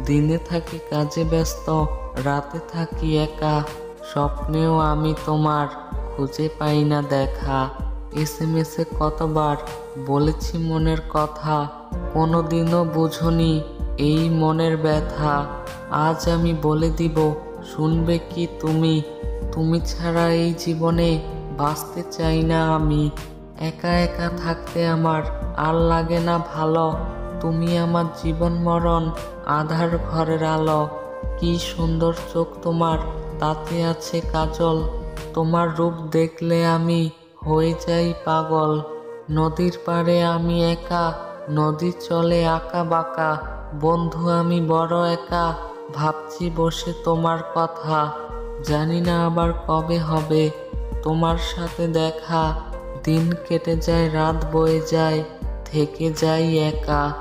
দিনে থাকি কাজে ব্যস্ত, রাতে থাকি একা, স্বপ্নেও আমি তোমার খুঁজে পাই না দেখা। এসএমএসে কতবার বলেছি মনের কথা, কোনোদিনও বুঝনি এই মনের ব্যথা। আজ আমি বলে দিব, শুনবে কি তুমি? তুমি ছাড়া এই জীবনে বাঁচতে চাই না আমি। একা একা থাকতে আমার আর লাগে না ভালো। তুমি আমার জীবন মরণ, আধার ঘরের আলো। কি সুন্দর চোখ তোমার, তাতে আছে কাজল। তোমার রূপ দেখলে আমি হয়ে যাই পাগল। নদীর পাড়ে আমি একা, নদী চলে আঁকা বাঁকা। বন্ধু আমি বড় একা, ভাবছি বসে তোমার কথা। জানি না আবার কবে হবে তোমার সাথে দেখা। দিন কেটে যায়, রাত বয়ে যায়, থেকে যাই একা।